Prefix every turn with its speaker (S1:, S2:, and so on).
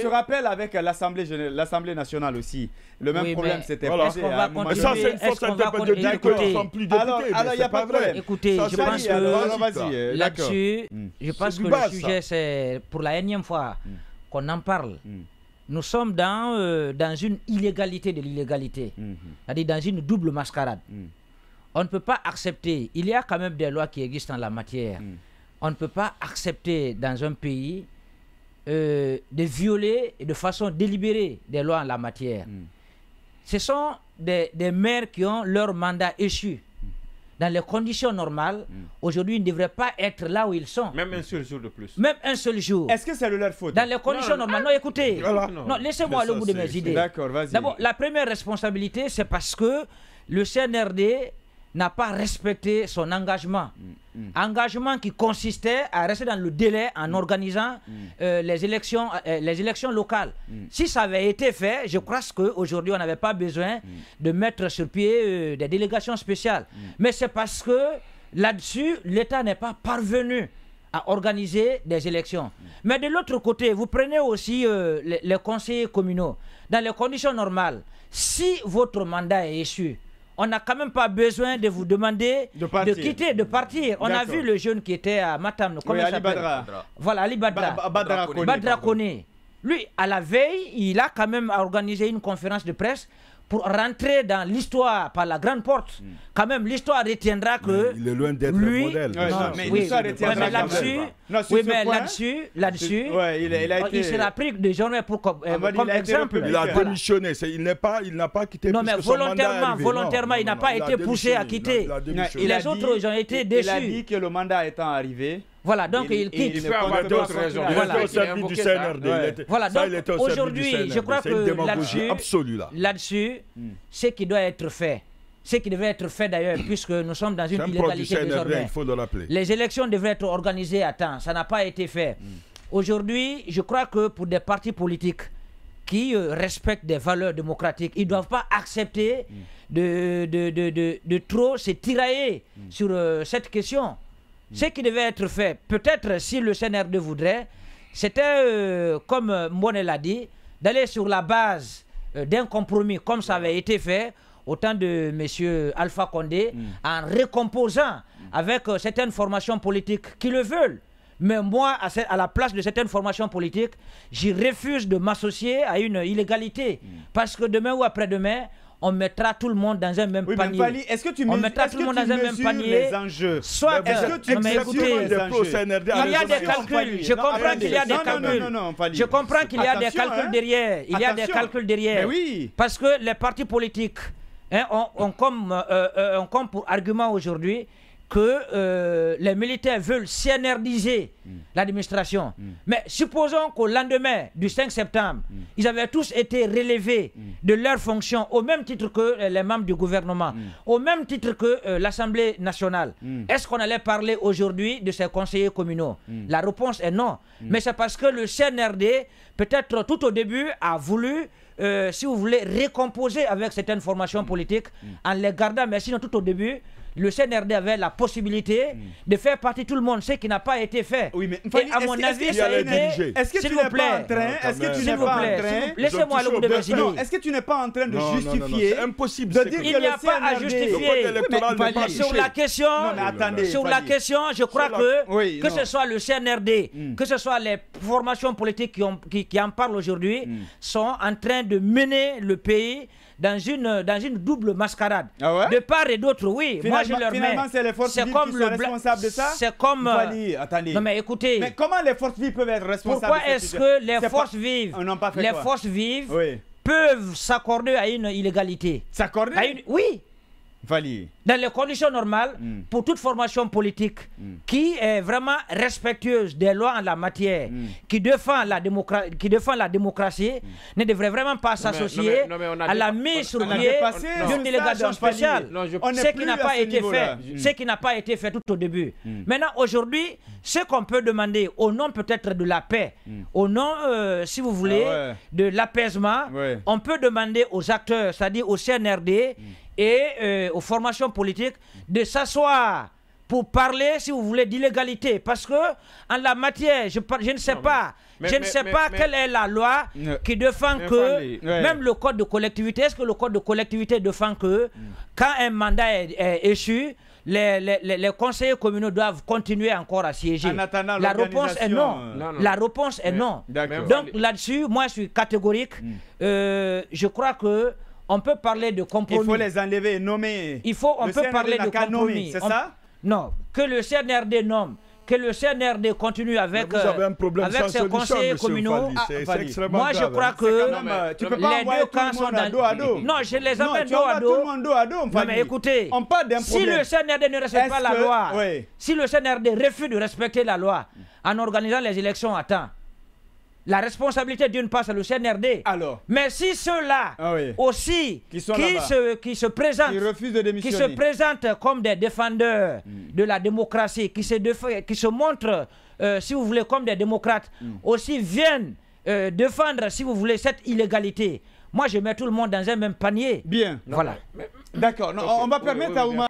S1: rappelle avec l'Assemblée nationale aussi. Le même problème s'était posé.
S2: Mais ça, c'est une fausse interprétation qu'ils ne sont plus députés.
S1: Alors, il n'y a pas de problème.
S3: Écoutez, je pense que là-dessus, je pense que le sujet, c'est pour la énième fois qu'on en parle. Nous sommes dans une illégalité de l'illégalité, c'est-à-dire dans une double mascarade. On ne peut pas accepter, il y a quand même des lois qui existent en la matière. On ne peut pas accepter dans un pays de violer de façon délibérée des lois en la matière. Ce sont des maires qui ont leur mandat échu. Dans les conditions normales, aujourd'hui, ils ne devraient pas être là où ils sont.
S2: Même un seul jour de plus.
S3: Même un seul jour.
S1: Est-ce que c'est leur faute?
S3: Dans les conditions normales. Non, écoutez. Non, laissez-moi aller au bout de mes idées.
S1: D'accord, vas-y.
S3: D'abord, la première responsabilité, c'est parce que le CNRD n'a pas respecté son engagement. Engagement qui consistait à rester dans le délai en organisant les élections locales. Si ça avait été fait, je crois qu'aujourd'hui, on n'avait pas besoin de mettre sur pied des délégations spéciales. Mais c'est parce que là-dessus, l'État n'est pas parvenu à organiser des élections. Mais de l'autre côté, vous prenez aussi les conseillers communaux. Dans les conditions normales, si votre mandat est échu, on n'a quand même pas besoin de vous demander de quitter, de partir. On a vu le jeune qui était à Matam.
S1: Oui, Ali Badra.
S3: Voilà, Ali Badra. Badra Kone. Lui, à la veille, il a quand même organisé une conférence de presse pour rentrer dans l'histoire par la grande porte. Quand même, l'histoire retiendra que
S4: il est loin d'être un modèle.
S1: Mais l'histoire retiendra
S3: là-dessus, il sera pris désormais comme exemple.
S4: Il a démissionné. Il n'a pas quitté.
S3: Non, mais volontairement, il n'a pas été poussé à quitter. Les autres, ils ont été déçus.
S1: Il a dit que le mandat étant arrivé.
S3: Voilà, donc il quitte.
S2: Il peut avoir d'autres raisons.
S4: Il était au service du CNRD.
S3: Voilà, donc aujourd'hui, je crois
S4: que
S3: là-dessus, ce qui doit être fait, ce qui devait être fait d'ailleurs, puisque nous sommes dans une illégalité désormais. Les élections devraient être organisées à temps. Ça n'a pas été fait. Aujourd'hui, je crois que pour des partis politiques qui respectent des valeurs démocratiques, ils ne doivent pas accepter de trop se tirailler sur cette question. Ce qui devait être fait, peut-être si le CNRD voudrait, c'était, comme Mbone l'a dit, d'aller sur la base d'un compromis, comme ça avait été fait au temps de M. Alpha Condé, en recomposant avec certaines formations politiques qui le veulent. Mais moi, à la place de certaines formations politiques, je refuse de m'associer à une illégalité. Parce que demain ou après-demain, on mettra tout le monde dans un même panier.
S1: Est-ce que tu
S3: mettra tout le monde dans un même panier.
S1: Les enjeux?
S3: Soit
S1: est-ce que tu
S3: écoutez, il y a des calculs. Je comprends qu'il y a des calculs. Je comprends qu'il y a des calculs derrière. Il y a des calculs derrière. Parce que les partis politiques ont comme pour argument aujourd'hui que les militaires veulent CNRdiser l'administration. Mais supposons qu'au lendemain du 5 septembre, ils avaient tous été relevés de leurs fonctions au même titre que les membres du gouvernement, au même titre que l'Assemblée nationale. Est-ce qu'on allait parler aujourd'hui de ces conseillers communaux? La réponse est non. Mais c'est parce que le CNRD, peut-être tout au début, a voulu, si vous voulez, récomposer avec certaines formations politiques en les gardant. Mais sinon, tout au début, le CNRD avait la possibilité de faire partie tout le monde, ce qui n'a pas été fait.
S1: Oui, mais
S3: et à mon avis, ça a été...
S1: Est-ce que tu n'es pas en train... Est-ce que tu n'es pas en train...
S3: Laissez-moi le bout de mes idées.
S1: Est-ce que tu n'es pas en train de justifier...
S4: C'est impossible.
S3: Il n'y a pas à justifier. Sur la question, je crois que ce soit le CNRD, que ce soit les formations politiques qui en parlent aujourd'hui, sont en train de mener le pays dans une double mascarade. De part et d'autre, oui. Moi, je leur mets.
S1: Finalement, c'est les forces vives qui sont responsables de ça.
S3: C'est comme...
S1: Attendez.
S3: Non, mais écoutez...
S1: Mais comment les forces vives peuvent être responsables?
S3: Pourquoi est-ce que les forces vives peuvent s'accorder à une illégalité?
S1: S'accorder?
S3: Oui. Dans les conditions normales, pour toute formation politique qui est vraiment respectueuse des lois en la matière, qui défend la démocratie, ne devrait vraiment pas s'associer à la mise sur pied d'une délégation spéciale. Ce qui n'a pas été fait. Ce qui n'a pas été fait tout au début. Maintenant, aujourd'hui, ce qu'on peut demander au nom peut-être de la paix, au nom, si vous voulez, de l'apaisement, on peut demander aux acteurs, c'est-à-dire au CNRD, et aux formations politiques de s'asseoir pour parler, si vous voulez, d'illégalité. Parce que, en la matière, je ne sais pas. Je ne sais pas quelle est la loi qui défend que, même le code de collectivité, est-ce que le code de collectivité défend que, quand un mandat est échu, les conseillers communaux doivent continuer encore à siéger? La réponse est non. La réponse est non. Donc là-dessus, moi je suis catégorique. Je crois que on peut parler de compromis. Il
S1: faut les enlever et nommer.
S3: On peut parler de compromis.
S1: C'est ça?
S3: Non, que le CNRD nomme, que le CNRD continue avec ses conseillers communaux. Moi, je crois que
S1: tu peux pas
S3: les deux camps sont dans
S1: dos à dos.
S3: Non, je les amène dos à dos. Non, mais écoutez, si le CNRD ne respecte pas la loi, si le CNRD refuse de respecter la loi en organisant les élections à temps, la responsabilité d'une part, c'est le CNRD.
S1: Alors.
S3: Mais si ceux-là aussi qui se présentent comme des défendeurs de la démocratie, qui se montrent, si vous voulez, comme des démocrates, aussi viennent défendre, si vous voulez, cette illégalité, moi je mets tout le monde dans un même panier.
S1: Bien.
S3: Voilà.
S1: D'accord. On va permettre à Oumar.